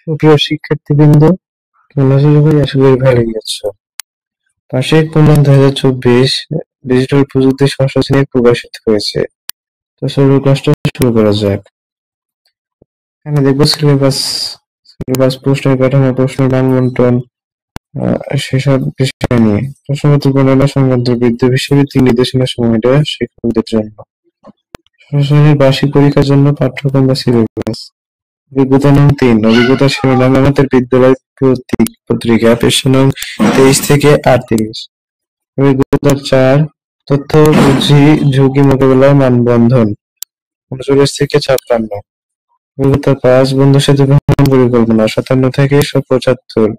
সুপ্রিয় শিক্ষার্থীবৃন্দ, কেমন আছো সবাই? আশা করি ভালোই আছো। বার্ষিক মূল্যায়ন 2024 ডিজিটাল প্রযুক্তি ষষ্ঠ শ্রেণীর প্রকাশিত হয়েছে। তো চলো ক্লাসটা শুরু করা যাক। এখানে দেখবো সিলেবাস প্রশ্নের কাঠামো, প্রশ্নের মান বন্টন, সেসব বিষয় নিয়ে প্রশ্নপত্র প্রণয়ন সংক্রান্ত বিশ্বভিত্তিক নির্দেশনা সমূহ এটা শিক্ষকদের জন্য। ষষ্ঠ শ্রেণীর বার্ষিক পরীক্ষার জন্য পাঠ্যক্রম বা সিলেবাস। অভিজ্ঞতা নং 3, অভিজ্ঞতা শিরোনাম আমাদের বিদ্যালয় পত্রিকা, পৃষ্ঠা নং 23 থেকে 38। অভিজ্ঞতা 4, তথ্য ঝুঁকি মোকাবেলার মানবন্ধন, 39 থেকে 56। অভিজ্ঞতা 5, বন্ধু সেতু ভ্রমণ পরিকল্পনা, 57 থেকে 75।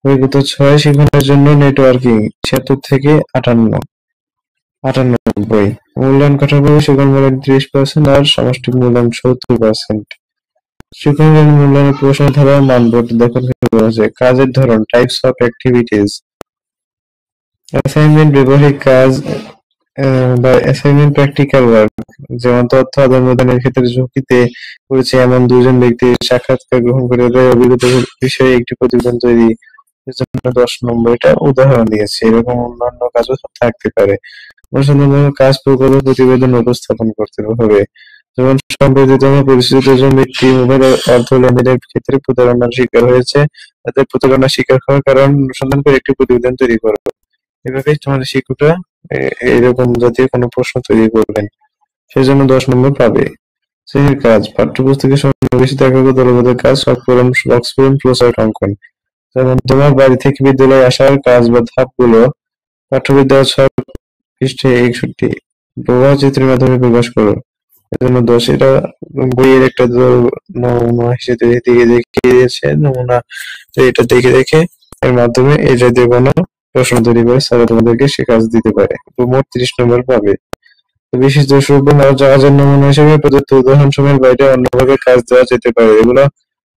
অভিজ্ঞতা 6, শিক্ষণের জন্য নেটওয়ার্কিং, 76 থেকে 98। মূল্যায়ন কাঠামো, শিক্ষণ মূল্যায়ন 30% আর সামষ্টিক মূল্যায়ন 70%। শিক্ষকের মূল্যায়নের প্রশ্নের ধারা মানদণ্ড দেখুন করা যায়। কাজের ধরন, টাইপস অফ অ্যাক্টিভিটিস, অ্যাসাইনমেন্ট ব্যবহারিক কাজ বা অ্যাসাইনমেন্ট প্র্যাকটিক্যাল ওয়ার্ক, যেমন তথ্য আদান-প্রদানের ক্ষেত্রে ঝুঁকিতে পড়েছে এমন দুজন ব্যক্তির সাক্ষাৎকার গ্রহণ করে তাদের অভিজ্ঞতা বিষয়ে একটি প্রতিবেদন তৈরি, এর জন্য 10 নম্বর। এটা উদাহরণ দিয়েছে, এরকম অন্যান্য কাজও থাকতে পারে। অনুসন্ধানমূলক কাজ, প্রকল্প, প্রতিবেদন উপস্থাপন করতে হবে। যেমন সম্প্রতিতম পরিচিত একজন ব্যক্তি মোবাইল অর্থ লেনদেনের ক্ষেত্রে প্রতারণার শিকার হয়েছে, তাদের প্রতারণার শিকার হওয়ার কারণ অনুসন্ধান করে একটি প্রতিবেদন তৈরি করবে। এভাবে তোমাদের শিক্ষকরা এরকম জাতীয় কোনো প্রশ্ন তৈরি করবেন, সেজন্য 10 নম্বর পাবে। শ্রেণীর কাজ, পাঠ্যপুস্তকের সন্নিবেশিত একক দলগত কাজ, বক্স পূরণ, ফ্লোচার্ট অঙ্কন। যেমন তোমার বাড়ি থেকে বিদ্যালয়ে আসার কাজ বা ধাপগুলো পাঠ্যবিদ্যা 6 পৃষ্ঠা 61 প্রবাহ চিত্রের মাধ্যমে প্রকাশ করো, এজন্য 10। এটা বইয়ের একটা নমুনা হিসেবে দেখিয়ে দিয়েছে, নমুনা। তো এটা দেখে এর মাধ্যমে এই জাতীয় কোনো প্রশ্ন তৈরি করে স্যার তোমাদেরকে সে কাজ দিতে পারে। মোট 30 নম্বর পাবে। বিশিষ্ট দ্রব্য জাহাজের নমুনা হিসেবে প্রদত্ত উদাহরণ সমূহের বাইরে অন্যভাবে কাজ দেওয়া যেতে পারে, এগুলো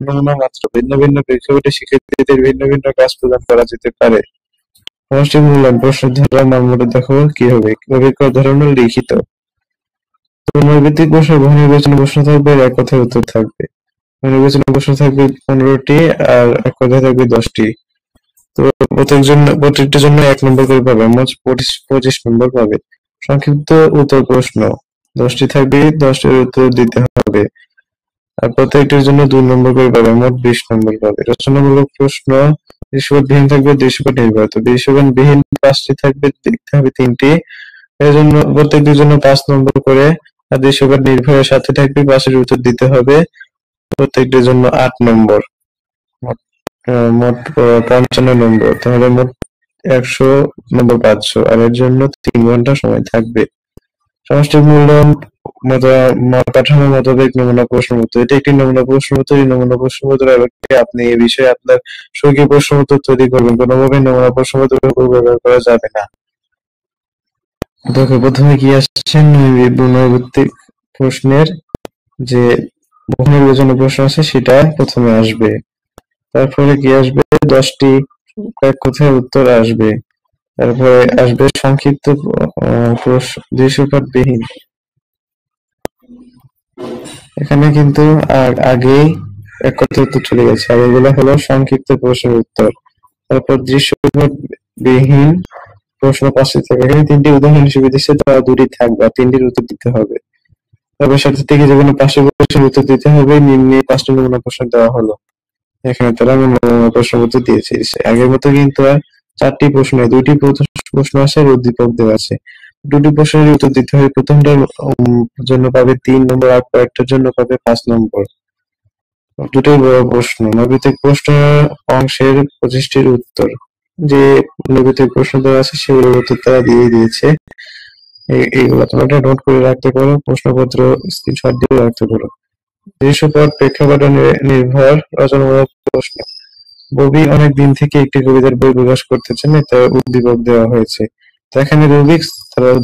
নমুনা মাত্র। ভিন্ন ভিন্ন প্রেক্ষাপটে শিক্ষার্থীদের ভিন্ন ভিন্ন কাজ প্রদান করা যেতে পারে। সামষ্টিক মূল্যায়ন, প্রশ্নের ধারা মানদণ্ড দেখো কি হবে। অভিজ্ঞতা ধরনের লিখিত, নৈর্ভিত্তিক প্রশ্ন, বহু নির্বাচনী প্রশ্ন থাকবে, এক কথায় উত্তর থাকবে। নির্বাচনী প্রশ্ন থাকবে 15টি আর এক কথায় থাকবে 10টি। তো প্রত্যেকটার জন্য 1 নম্বর করে পাবে, মোট 25 নম্বর পাবে। সংক্ষিপ্ত উত্তর প্রশ্ন 10টি থাকবে, 10টির উত্তর দিতে হবে, আর প্রত্যেকটির জন্য 2 নম্বর করে পাবে, মোট 20 নম্বর পাবে। রচনামূলক প্রশ্ন দৃশ্যপটবিহীন থাকবে, দৃশ্যপট নির্ভর। তো দৃশ্যপটবিহীন 5টি থাকবে, দেখতে হবে 3টি, এর জন্য প্রত্যেকটির জন্য 5 নম্বর করে। আর দৃশ্যপট নির্ভরের সাথে থাকবে, 5-এর উত্তর দিতে হবে, প্রত্যেকটির জন্য 8 নম্বর, মোট 55 নম্বর। তাহলে মোট 100 নম্বর 500, আর এর জন্য 3 ঘন্টা সময় থাকবে। সামষ্টিক মূল্যায়ন, কাঠামো, মোতাবেক নমুনা প্রশ্নপত্র। এটি একটি নমুনা প্রশ্নপত্র। এই নমুনা প্রশ্নপত্র আপনি এই বিষয়ে আপনার শৈক্ষিক প্রশ্নপত্র তৈরি করবেন, কোনোভাবে নমুনা প্রশ্নপত্রের উপর ব্যবহার করা যাবে না। দেখো প্রথমে কি আসছে, নৈর্ভিত্তিক প্রশ্নের যে বহু নির্বাচনী প্রশ্ন আছে সেটা প্রথমে আসবে, তারপরে কি আসবে, 10টি কয়েক কথায় উত্তর আসবে, তারপরে আসবে সংক্ষিপ্ত দৃশ্যপটবিহীন। এখানে কিন্তু আগেই এক কথায় উত্তর চলে গেছে, আর এগুলো হলো সংক্ষিপ্ত প্রশ্নের উত্তর। তারপর দৃশ্যপটবিহীন প্রশ্ন 5টি থাকবে, এখানে 3টি উদাহরণ হিসেবে দিচ্ছে, তারা 2টি থাকবে আর 3টির উত্তর দিতে হবে। তবে সাথে থেকে যে কোনো 5টি প্রশ্নের উত্তর দিতে হবে। নিম্নে 5টি নমুনা প্রশ্ন দেওয়া হলো, এখানে তারা নমুনা প্রশ্নপত্র দিয়েছে। আগের মতো কিন্তু আর 4টি প্রশ্ন, 2টি প্রশ্ন আছে আর উদ্দীপক দেওয়া আছে। 2টি প্রশ্নের উত্তর দিতে হবে, প্রথমটার জন্য পাবে 3 নম্বর, আর কয়েকটার জন্য পাবে 5 নম্বর। দুটোই বড় প্রশ্ন। নৈর্ভিত্তিক প্রশ্ন অংশের 25টির উত্তর, যে নৈর্ভিত্তিক প্রশ্ন দেওয়া আছে সেগুলোর উত্তর তারা দিয়ে দিয়েছে। এইগুলো তোমরা নোট করে রাখতে পারো, প্রশ্নপত্র স্ক্রিনশট দিয়ে রাখতে পারো। দৃশ্যপট, প্রেক্ষাপট নির্ভর রচনামূলক প্রশ্ন। ববি অনেক দিন থেকে একটি কবিতার বই প্রকাশ করতে চান, এটা উদ্দীপক দেওয়া হয়েছে। তো এখানে রুবিক্স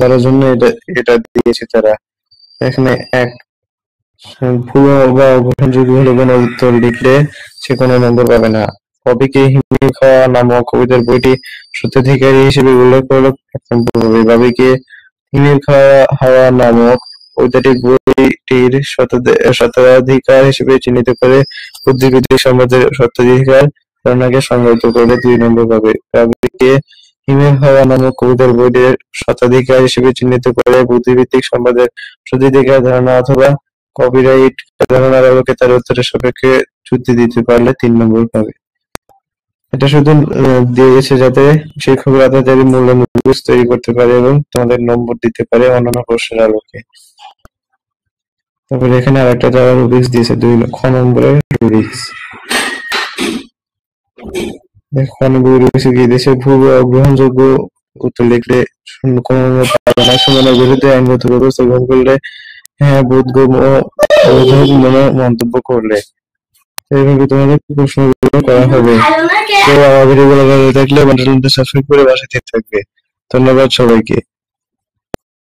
তার জন্য এটা দিয়েছে তারা। এখানে এক ভুল বা অগ্রহণযোগ্য হলে কোনো উত্তর লিখলে সে কোনো নম্বর পাবে না। ববিকে হিমশিম খাওয়া নামক কবিতার বইটি সত্যাধিকারী হিসেবে উল্লেখ করলে 1 নম্বর পাবে। ববিকে হিমশিম হাওয়া নামক ঔদারিক বইটির স্বত্বাধিকার হিসেবে চিহ্নিত করে বুদ্ধিবৃত্তিক সম্পদের স্বত্বাধিকার ধারণাকে সংজ্ঞায়িত করলে 2 নম্বর পাবে। রাবিকে হিমেল হাওয়া নামক কবিতার বইটির স্বত্বাধিকার হিসেবে চিহ্নিত করে বুদ্ধিবৃত্তিক সম্পদের স্বত্বাধিকার ধারণা অথবা কপিরাইট ধারণার আলোকে তার উত্তরের সাপেক্ষে যুক্তি দিতে পারলে 3 নম্বর পাবে। এটা শুধু দিয়ে গেছে যাতে শিক্ষকরা তাদের মূল্যায়ন রুব্রিক্স তৈরি করতে পারে এবং তোমাদের নম্বর দিতে পারে অন্যান্য প্রশ্নের আলোকে। তারপরে এখানে আরেকটা যারা রুব্রিক্স দিয়েছে 2 নম্বরের রুব্রিক্স। খ নম্বর রুব্রিক্সে কি দিয়েছে, ভুল ও গ্রহণযোগ্য উত্তর লিখলে 0 কোনো পাবে না। সমানের বিরুদ্ধে আইনগত ব্যবস্থা গ্রহণ করলে, হ্যাঁ বোধগম্য ও অবোধক মনে মন্তব্য করলে। এইভাবে তোমাদের প্রশ্নগুলো করা হবে। তো আমার ভিডিওগুলো ভালো লাগলে বাটনটা সাবস্ক্রাইব করে পাশে থাকবে। ধন্যবাদ সবাইকে।